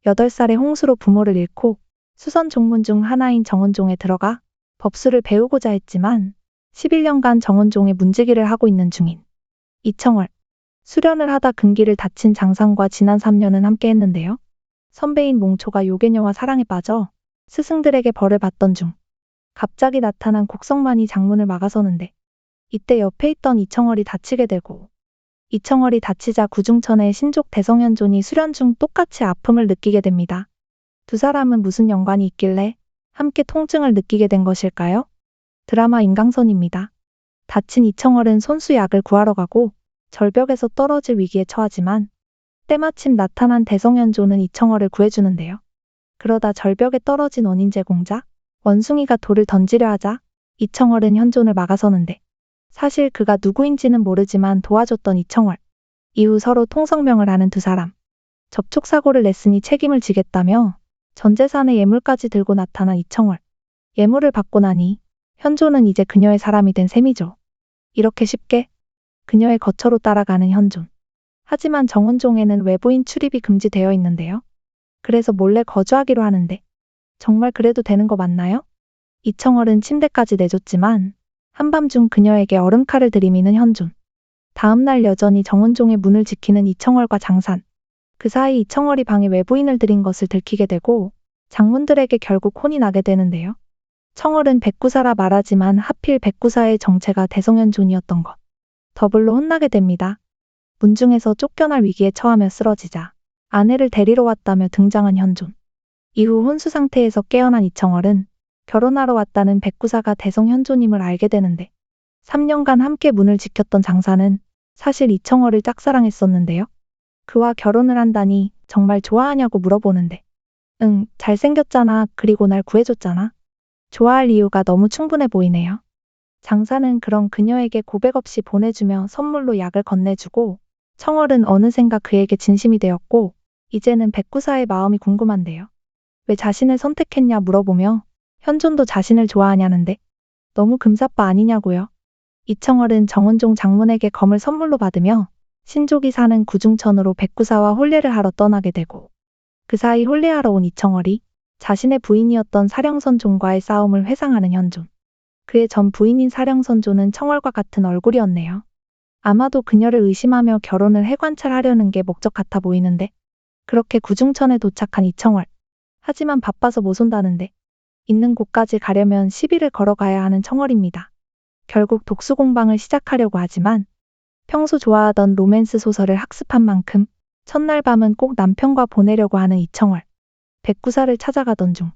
8살에 홍수로 부모를 잃고 수선 종문 중 하나인 정은종에 들어가 법수를 배우고자 했지만 11년간 정은종의 문지기를 하고 있는 중인 이청월. 수련을 하다 근기를 다친 장상과 지난 3년은 함께 했는데요. 선배인 몽초가 요괴녀와 사랑에 빠져 스승들에게 벌을 받던 중 갑자기 나타난 곡성만이 장문을 막아서는데 이때 옆에 있던 이청월이 다치게 되고 이청월이 다치자 구중천의 신족 대성현존이 수련 중 똑같이 아픔을 느끼게 됩니다. 두 사람은 무슨 연관이 있길래 함께 통증을 느끼게 된 것일까요? 드라마 인강선입니다. 다친 이청월은 손수약을 구하러 가고 절벽에서 떨어질 위기에 처하지만 때마침 나타난 대성현존은 이청월을 구해주는데요. 그러다 절벽에 떨어진 원인 제공자 원숭이가 돌을 던지려 하자 이청월은 현존을 막아서는데 사실 그가 누구인지는 모르지만 도와줬던 이청월. 이후 서로 통성명을 하는 두 사람. 접촉사고를 냈으니 책임을 지겠다며 전 재산의 예물까지 들고 나타난 이청월. 예물을 받고 나니 현존은 이제 그녀의 사람이 된 셈이죠. 이렇게 쉽게 그녀의 거처로 따라가는 현존. 하지만 정은종에는 외부인 출입이 금지되어 있는데요. 그래서 몰래 거주하기로 하는데 정말 그래도 되는 거 맞나요? 이청월은 침대까지 내줬지만 한밤중 그녀에게 얼음칼을 들이미는 현존. 다음날 여전히 정은종의 문을 지키는 이청월과 장산. 그 사이 이청월이 방에 외부인을 들인 것을 들키게 되고 장문들에게 결국 혼이 나게 되는데요. 청월은 백구사라 말하지만 하필 백구사의 정체가 대성현존이었던 것. 더블로 혼나게 됩니다. 문중에서 쫓겨날 위기에 처하며 쓰러지자 아내를 데리러 왔다며 등장한 현존. 이후 혼수 상태에서 깨어난 이청월은 결혼하러 왔다는 백구사가 대성현존임을 알게 되는데 3년간 함께 문을 지켰던 장사는 사실 이청월을 짝사랑했었는데요. 그와 결혼을 한다니 정말 좋아하냐고 물어보는데 응, 잘생겼잖아. 그리고 날 구해줬잖아. 좋아할 이유가 너무 충분해 보이네요. 장사는 그런 그녀에게 고백 없이 보내주며 선물로 약을 건네주고 청월은 어느샌가 그에게 진심이 되었고 이제는 백구사의 마음이 궁금한데요. 왜 자신을 선택했냐 물어보며 현존도 자신을 좋아하냐는데 너무 금사빠 아니냐고요. 이청월은 정은종 장문에게 검을 선물로 받으며 신족이 사는 구중천으로 백구사와 혼례를 하러 떠나게 되고 그 사이 혼례하러 온 이청월이 자신의 부인이었던 사령선종과의 싸움을 회상하는 현존. 그의 전 부인인 사령선종은 청월과 같은 얼굴이었네요. 아마도 그녀를 의심하며 결혼을 해관찰하려는 게 목적 같아 보이는데 그렇게 구중천에 도착한 이청월. 하지만 바빠서 못 온다는데 있는 곳까지 가려면 시비를 걸어가야 하는 청월입니다. 결국 독수공방을 시작하려고 하지만 평소 좋아하던 로맨스 소설을 학습한 만큼 첫날 밤은 꼭 남편과 보내려고 하는 이청월. 백구사를 찾아가던 중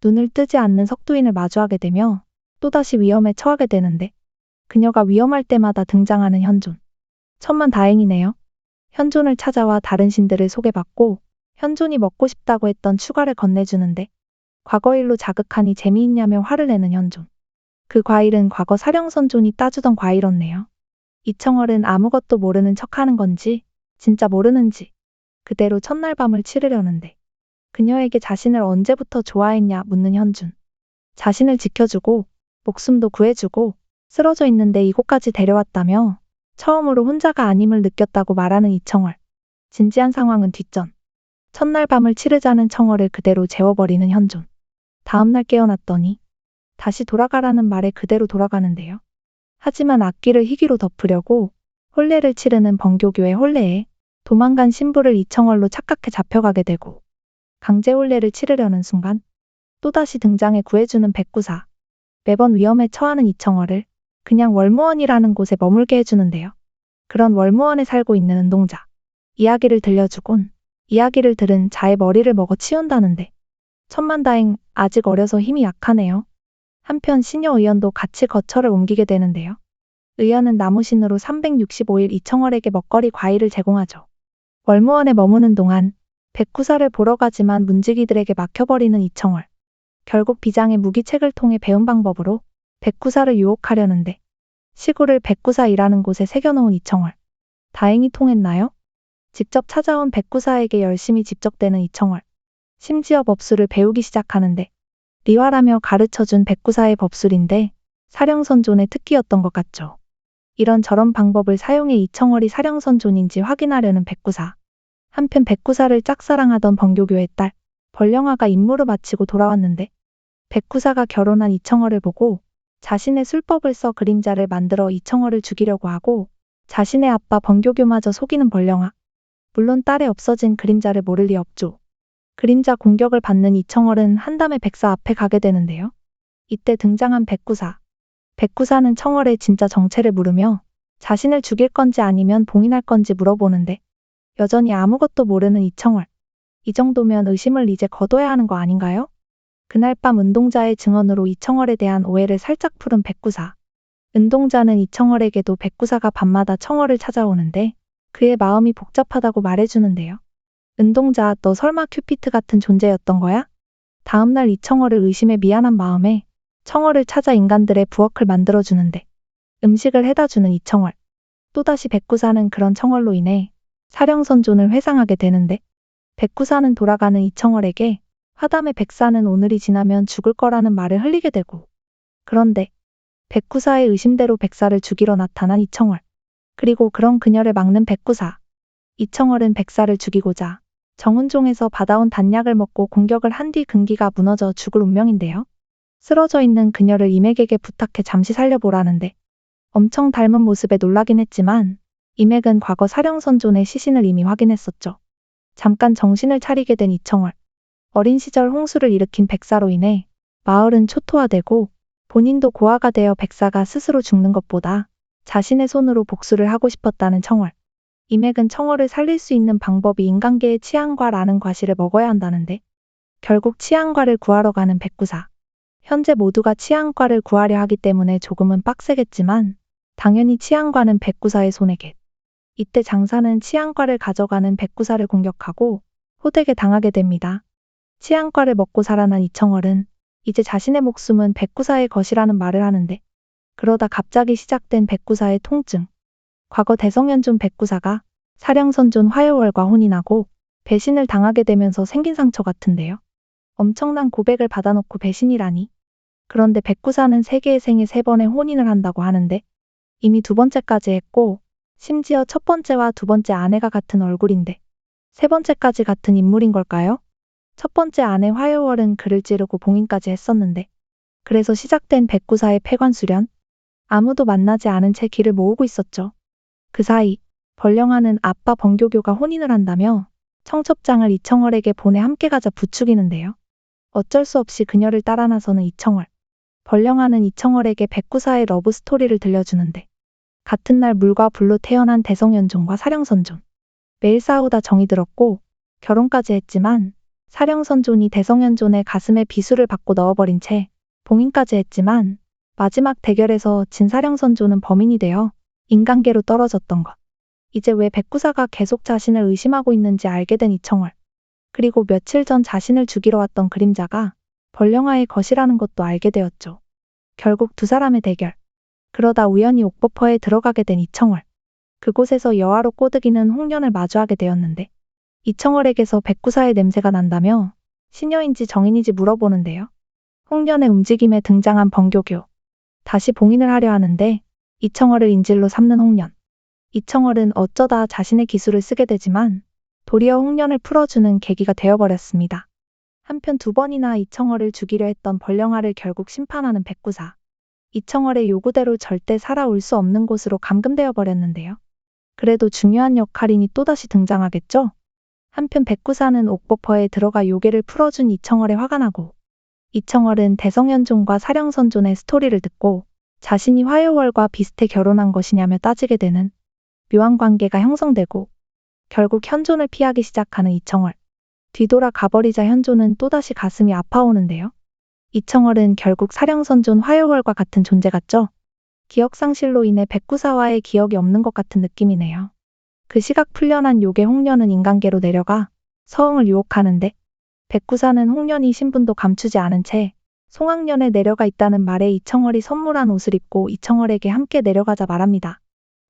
눈을 뜨지 않는 석두인을 마주하게 되며 또다시 위험에 처하게 되는데 그녀가 위험할 때마다 등장하는 현존. 천만다행이네요. 현존을 찾아와 다른 신들을 소개받고 현존이 먹고 싶다고 했던 추가를 건네주는데 과거 일로 자극하니 재미있냐며 화를 내는 현존. 그 과일은 과거 사령선존이 따주던 과일이었네요. 이청월은 아무것도 모르는 척하는 건지 진짜 모르는지 그대로 첫날 밤을 치르려는데 그녀에게 자신을 언제부터 좋아했냐 묻는 현준. 자신을 지켜주고 목숨도 구해주고 쓰러져 있는데 이곳까지 데려왔다며 처음으로 혼자가 아님을 느꼈다고 말하는 이청월. 진지한 상황은 뒷전. 첫날 밤을 치르자는 청월을 그대로 재워버리는 현존. 다음날 깨어났더니 다시 돌아가라는 말에 그대로 돌아가는데요. 하지만 악기를 희귀로 덮으려고 혼례를 치르는 번교교의 혼례에 도망간 신부를 이청월로 착각해 잡혀가게 되고 강제 혼례를 치르려는 순간 또다시 등장해 구해주는 백구사. 매번 위험에 처하는 이청월을 그냥 월무원이라는 곳에 머물게 해주는데요. 그런 월무원에 살고 있는 은동자. 이야기를 들려주곤 이야기를 들은 자의 머리를 먹어 치운다는데 천만다행 아직 어려서 힘이 약하네요. 한편 시녀 의연도 같이 거처를 옮기게 되는데요. 의연은 나무신으로 365일 이청월에게 먹거리 과일을 제공하죠. 월무원에 머무는 동안 백구사를 보러 가지만 문지기들에게 막혀버리는 이청월. 결국 비장의 무기책을 통해 배운 방법으로 백구사를 유혹하려는데 시구를 백구사이라는 곳에 새겨놓은 이청월. 다행히 통했나요? 직접 찾아온 백구사에게 열심히 집적대는 이청월. 심지어 법술을 배우기 시작하는데 리화라며 가르쳐준 백구사의 법술인데 사령선존의 특기였던 것 같죠. 이런 저런 방법을 사용해 이청월이 사령선존인지 확인하려는 백구사. 한편 백구사를 짝사랑하던 번교교의 딸 벌령아가 임무를 마치고 돌아왔는데 백구사가 결혼한 이청월을 보고 자신의 술법을 써 그림자를 만들어 이청월을 죽이려고 하고 자신의 아빠 번교교마저 속이는 벌령아. 물론 딸의 없어진 그림자를 모를 리 없죠. 그림자 공격을 받는 이청월은 한담의 백사 앞에 가게 되는데요. 이때 등장한 백구사. 백구사는 청월의 진짜 정체를 물으며 자신을 죽일 건지 아니면 봉인할 건지 물어보는데 여전히 아무것도 모르는 이청월. 이 정도면 의심을 이제 거둬야 하는 거 아닌가요? 그날 밤 은동자의 증언으로 이청월에 대한 오해를 살짝 푸른 백구사. 은동자는 이청월에게도 백구사가 밤마다 청월을 찾아오는데 그의 마음이 복잡하다고 말해주는데요. 은동자, 너 설마 큐피트 같은 존재였던 거야? 다음날 이청월을 의심해 미안한 마음에 청월을 찾아 인간들의 부엌을 만들어주는데 음식을 해다주는 이청월. 또다시 백구사는 그런 청월로 인해 사령선존을 회상하게 되는데 백구사는 돌아가는 이청월에게 화담의 백사는 오늘이 지나면 죽을 거라는 말을 흘리게 되고 그런데 백구사의 의심대로 백사를 죽이러 나타난 이청월. 그리고 그런 그녀를 막는 백구사. 이청월은 백사를 죽이고자 정은종에서 받아온 단약을 먹고 공격을 한 뒤 근기가 무너져 죽을 운명인데요. 쓰러져 있는 그녀를 임액에게 부탁해 잠시 살려보라는데 엄청 닮은 모습에 놀라긴 했지만 임액은 과거 사령선존의 시신을 이미 확인했었죠. 잠깐 정신을 차리게 된 이청월. 어린 시절 홍수를 일으킨 백사로 인해 마을은 초토화되고 본인도 고아가 되어 백사가 스스로 죽는 것보다 자신의 손으로 복수를 하고 싶었다는 청월. 임액은 청월을 살릴 수 있는 방법이 인간계의 치안과라는 과실을 먹어야 한다는데 결국 치안과를 구하러 가는 백구사. 현재 모두가 치안과를 구하려 하기 때문에 조금은 빡세겠지만 당연히 치안과는 백구사의 손에게. 이때 장사는 치안과를 가져가는 백구사를 공격하고 호되게 당하게 됩니다. 치안과를 먹고 살아난 이청월은 이제 자신의 목숨은 백구사의 것이라는 말을 하는데 그러다 갑자기 시작된 백구사의 통증. 과거 대성현존 백구사가 사령선존 화요월과 혼인하고 배신을 당하게 되면서 생긴 상처 같은데요. 엄청난 고백을 받아놓고 배신이라니. 그런데 백구사는 세계의 생에 3번의 혼인을 한다고 하는데 이미 2번째까지 했고 심지어 첫 번째와 2번째 아내가 같은 얼굴인데 3번째까지 같은 인물인 걸까요? 첫 번째 아내 화요월은 그를 찌르고 봉인까지 했었는데 그래서 시작된 백구사의 폐관수련. 아무도 만나지 않은 채 길을 모으고 있었죠. 그 사이 벌령아는 아빠 번교교가 혼인을 한다며 청첩장을 이청월에게 보내 함께 가자 부추기는데요. 어쩔 수 없이 그녀를 따라 나서는 이청월. 벌령아는 이청월에게 백구사의 러브스토리를 들려주는데 같은 날 물과 불로 태어난 대성연존과 사령선존. 매일 싸우다 정이 들었고 결혼까지 했지만 사령선존이 대성연존의 가슴에 비수를 받고 넣어버린 채 봉인까지 했지만 마지막 대결에서 진 사령선존은 범인이 되어 인간계로 떨어졌던 것. 이제 왜 백구사가 계속 자신을 의심하고 있는지 알게 된 이청월. 그리고 며칠 전 자신을 죽이러 왔던 그림자가 벌령아의 것이라는 것도 알게 되었죠. 결국 두 사람의 대결. 그러다 우연히 옥버퍼에 들어가게 된 이청월. 그곳에서 여아로 꼬드기는 홍련을 마주하게 되었는데 이청월에게서 백구사의 냄새가 난다며 시녀인지 정인인지 물어보는데요. 홍련의 움직임에 등장한 번교교. 다시 봉인을 하려 하는데 이청월을 인질로 삼는 홍련. 이청월은 어쩌다 자신의 기술을 쓰게 되지만 도리어 홍련을 풀어주는 계기가 되어버렸습니다. 한편 2번이나 이청월을 죽이려 했던 벌령아를 결국 심판하는 백구사. 이청월의 요구대로 절대 살아올 수 없는 곳으로 감금되어 버렸는데요. 그래도 중요한 역할이니 또다시 등장하겠죠? 한편 백구사는 옥버퍼에 들어가 요괴를 풀어준 이청월에 화가 나고 이청월은 대성연존과 사령선존의 스토리를 듣고 자신이 화요월과 비슷해 결혼한 것이냐며 따지게 되는 묘한 관계가 형성되고 결국 현존을 피하기 시작하는 이청월. 뒤돌아 가버리자 현존은 또다시 가슴이 아파오는데요. 이청월은 결국 사령선존 화요월과 같은 존재 같죠? 기억상실로 인해 백구사와의 기억이 없는 것 같은 느낌이네요. 그 시각 풀려난 요괴 홍련은 인간계로 내려가 서흥을 유혹하는데 백구사는 홍련이 신분도 감추지 않은 채 송악년에 내려가 있다는 말에 이청월이 선물한 옷을 입고 이청월에게 함께 내려가자 말합니다.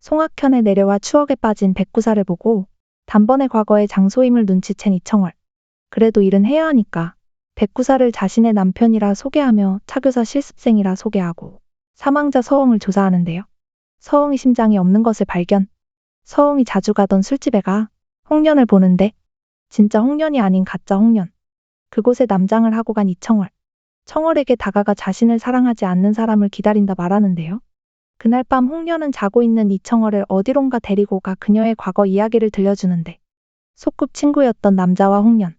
송악현에 내려와 추억에 빠진 백구사를 보고 단번에 과거의 장소임을 눈치챈 이청월. 그래도 일은 해야 하니까 백구사를 자신의 남편이라 소개하며 차교사 실습생이라 소개하고 사망자 서흥을 조사하는데요. 서흥이 심장이 없는 것을 발견. 서흥이 자주 가던 술집에 가 홍련을 보는데 진짜 홍련이 아닌 가짜 홍련. 그곳에 남장을 하고 간 이청월. 청월에게 다가가 자신을 사랑하지 않는 사람을 기다린다 말하는데요. 그날 밤 홍련은 자고 있는 이청월을 어디론가 데리고 가 그녀의 과거 이야기를 들려주는데 소꿉친구였던 남자와 홍련.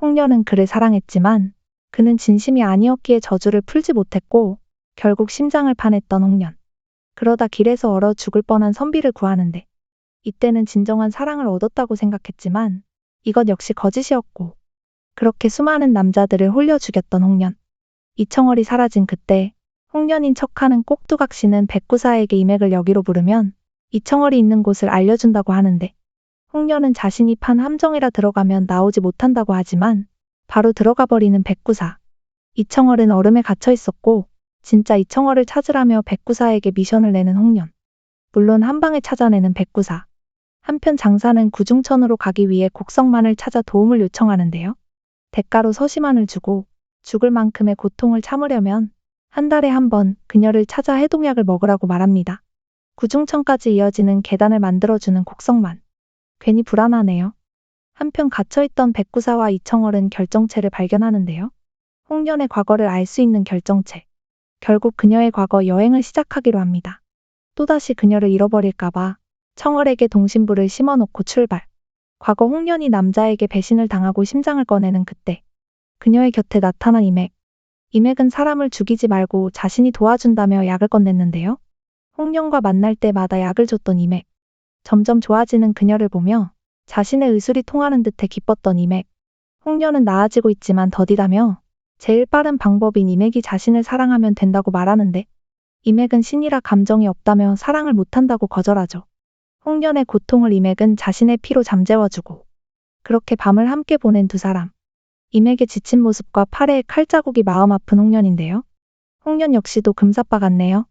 홍련은 그를 사랑했지만 그는 진심이 아니었기에 저주를 풀지 못했고 결국 심장을 파냈던 홍련. 그러다 길에서 얼어 죽을 뻔한 선비를 구하는데 이때는 진정한 사랑을 얻었다고 생각했지만 이것 역시 거짓이었고 그렇게 수많은 남자들을 홀려 죽였던 홍련. 이청월이 사라진 그때 홍련인 척하는 꼭두각시는 백구사에게 이맥을 여기로 부르면 이청월이 있는 곳을 알려준다고 하는데 홍련은 자신이 판 함정이라 들어가면 나오지 못한다고 하지만 바로 들어가 버리는 백구사. 이청월은 얼음에 갇혀 있었고 진짜 이청월을 찾으라며 백구사에게 미션을 내는 홍련. 물론 한 방에 찾아내는 백구사. 한편 장사는 구중천으로 가기 위해 곡성만을 찾아 도움을 요청하는데요. 대가로 서시만을 주고 죽을 만큼의 고통을 참으려면 한 달에 한 번 그녀를 찾아 해독약을 먹으라고 말합니다. 구중천까지 이어지는 계단을 만들어주는 곡성만. 괜히 불안하네요. 한편 갇혀있던 백구사와 이청월은 결정체를 발견하는데요. 홍련의 과거를 알 수 있는 결정체. 결국 그녀의 과거 여행을 시작하기로 합니다. 또다시 그녀를 잃어버릴까봐 청월에게 동심부를 심어놓고 출발. 과거 홍련이 남자에게 배신을 당하고 심장을 꺼내는 그때 그녀의 곁에 나타난 이맥. 이맥은 사람을 죽이지 말고 자신이 도와준다며 약을 건넸는데요. 홍련과 만날 때마다 약을 줬던 이맥. 점점 좋아지는 그녀를 보며 자신의 의술이 통하는 듯해 기뻤던 이맥. 홍련은 나아지고 있지만 더디다며 제일 빠른 방법인 이맥이 자신을 사랑하면 된다고 말하는데 이맥은 신이라 감정이 없다며 사랑을 못한다고 거절하죠. 홍련의 고통을 이맥은 자신의 피로 잠재워주고 그렇게 밤을 함께 보낸 두 사람. 이맥의 지친 모습과 팔에 칼자국이 마음 아픈 홍련인데요. 홍련 역시도 금사빠 같네요.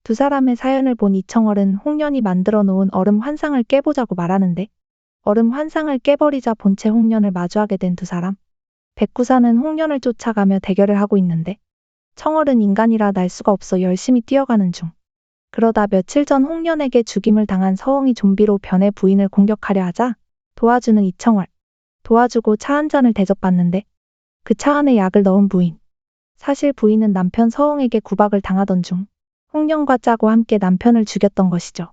두 사람의 사연을 본 이청월은 홍련이 만들어 놓은 얼음 환상을 깨보자고 말하는데 얼음 환상을 깨버리자 본체 홍련을 마주하게 된 두 사람. 백구사는 홍련을 쫓아가며 대결을 하고 있는데 청월은 인간이라 날 수가 없어 열심히 뛰어가는 중. 그러다 며칠 전 홍련에게 죽임을 당한 서홍이 좀비로 변해 부인을 공격하려 하자 도와주는 이청월. 도와주고 차 한 잔을 대접받는데 그 차 안에 약을 넣은 부인. 사실 부인은 남편 서홍에게 구박을 당하던 중 홍련과 짜고 함께 남편을 죽였던 것이죠.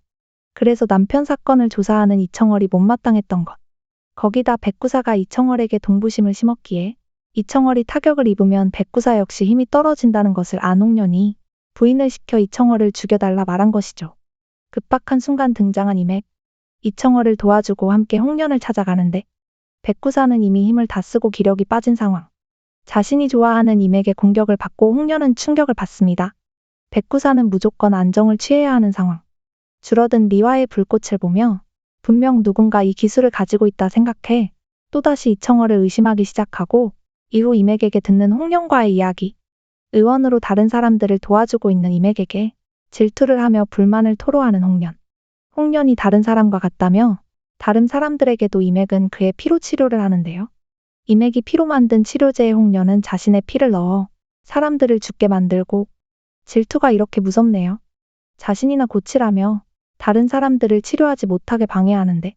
그래서 남편 사건을 조사하는 이청월이 못마땅했던 것. 거기다 백구사가 이청월에게 동부심을 심었기에 이청월이 타격을 입으면 백구사 역시 힘이 떨어진다는 것을 안 홍련이 부인을 시켜 이청월을 죽여달라 말한 것이죠. 급박한 순간 등장한 이맥. 이청월을 도와주고 함께 홍련을 찾아가는데 백구사는 이미 힘을 다 쓰고 기력이 빠진 상황. 자신이 좋아하는 이맥의 공격을 받고 홍련은 충격을 받습니다. 백구사는 무조건 안정을 취해야 하는 상황. 줄어든 리와의 불꽃을 보며 분명 누군가 이 기술을 가지고 있다 생각해 또다시 이청월을 의심하기 시작하고 이후 이맥에게 듣는 홍련과의 이야기. 의원으로 다른 사람들을 도와주고 있는 이맥에게 질투를 하며 불만을 토로하는 홍련. 홍련이 다른 사람과 같다며 다른 사람들에게도 이맥은 그의 피로 치료를 하는데요. 이맥이 피로 만든 치료제에 홍련은 자신의 피를 넣어 사람들을 죽게 만들고 질투가 이렇게 무섭네요. 자신이나 고치라며 다른 사람들을 치료하지 못하게 방해하는데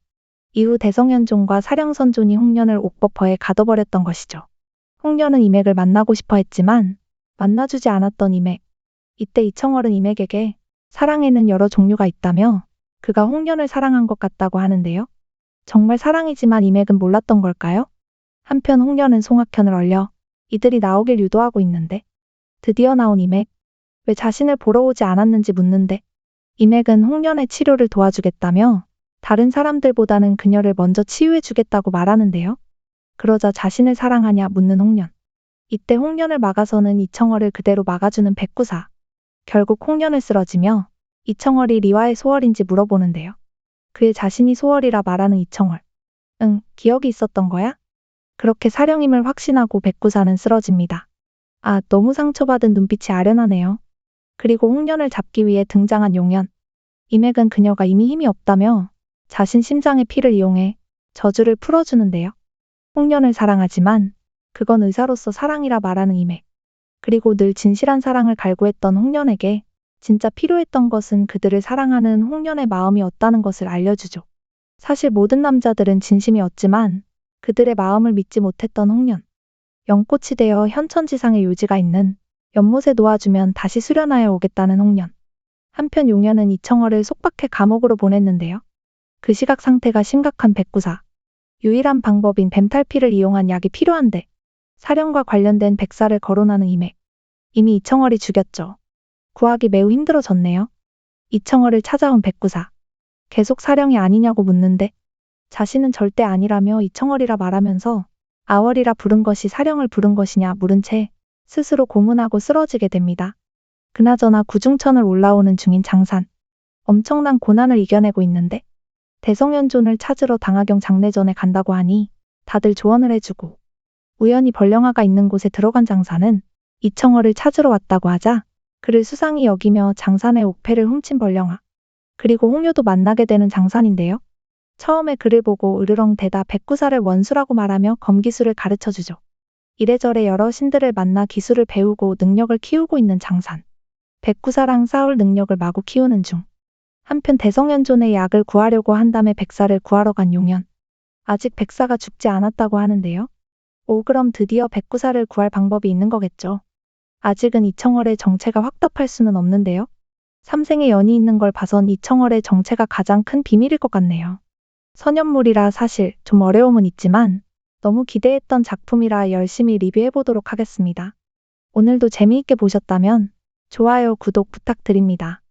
이후 대성현종과 사령선존이 홍련을 옥버퍼에 가둬버렸던 것이죠. 홍련은 이맥을 만나고 싶어 했지만 만나주지 않았던 이맥. 이때 이청월은 이맥에게 사랑에는 여러 종류가 있다며 그가 홍련을 사랑한 것 같다고 하는데요. 정말 사랑이지만 이맥은 몰랐던 걸까요? 한편 홍련은 송악현을 얼려 이들이 나오길 유도하고 있는데 드디어 나온 이맥. 왜 자신을 보러 오지 않았는지 묻는데 이맥은 홍련의 치료를 도와주겠다며 다른 사람들보다는 그녀를 먼저 치유해주겠다고 말하는데요. 그러자 자신을 사랑하냐 묻는 홍련. 이때 홍련을 막아서는 이청월을 그대로 막아주는 백구사. 결국 홍련을 쓰러지며 이청월이 리와의 소월인지 물어보는데요. 그의 자신이 소월이라 말하는 이청월. 응, 기억이 있었던 거야? 그렇게 사령임을 확신하고 백구사는 쓰러집니다. 아, 너무 상처받은 눈빛이 아련하네요. 그리고 홍련을 잡기 위해 등장한 용연. 이맥은 그녀가 이미 힘이 없다며 자신 심장의 피를 이용해 저주를 풀어주는데요. 홍련을 사랑하지만 그건 의사로서 사랑이라 말하는 이맥. 그리고 늘 진실한 사랑을 갈구했던 홍련에게 진짜 필요했던 것은 그들을 사랑하는 홍련의 마음이었다는 것을 알려주죠. 사실 모든 남자들은 진심이었지만 그들의 마음을 믿지 못했던 홍련. 연꽃이 되어 현천지상의 요지가 있는 연못에 놓아주면 다시 수련하여 오겠다는 홍련. 한편 용련은 이청어를 속박해 감옥으로 보냈는데요. 그 시각 상태가 심각한 백구사. 유일한 방법인 뱀탈피를 이용한 약이 필요한데 사령과 관련된 백사를 거론하는 이맥. 이미 이청어를 죽였죠. 구하기 매우 힘들어졌네요. 이청어를 찾아온 백구사. 계속 사령이 아니냐고 묻는데 자신은 절대 아니라며 이청어리라 말하면서 아월이라 부른 것이 사령을 부른 것이냐 물은 채 스스로 고문하고 쓰러지게 됩니다. 그나저나 구중천을 올라오는 중인 장산. 엄청난 고난을 이겨내고 있는데 대성연존을 찾으러 당하경 장례전에 간다고 하니 다들 조언을 해주고 우연히 벌령아가 있는 곳에 들어간 장산은 이청어를 찾으러 왔다고 하자 그를 수상히 여기며 장산의 옥패를 훔친 벌령아. 그리고 홍요도 만나게 되는 장산인데요. 처음에 그를 보고 으르렁 대다 백구사를 원수라고 말하며 검기술을 가르쳐주죠. 이래저래 여러 신들을 만나 기술을 배우고 능력을 키우고 있는 장산. 백구사랑 싸울 능력을 마구 키우는 중. 한편 대성연존의 약을 구하려고 한 다음에 백사를 구하러 간 용연. 아직 백사가 죽지 않았다고 하는데요. 오, 그럼 드디어 백구사를 구할 방법이 있는 거겠죠. 아직은 이청월의 정체가 확답할 수는 없는데요. 삼생의 연이 있는 걸 봐선 이청월의 정체가 가장 큰 비밀일 것 같네요. 선연물이라 사실 좀 어려움은 있지만 너무 기대했던 작품이라 열심히 리뷰해보도록 하겠습니다. 오늘도 재미있게 보셨다면 좋아요, 구독 부탁드립니다.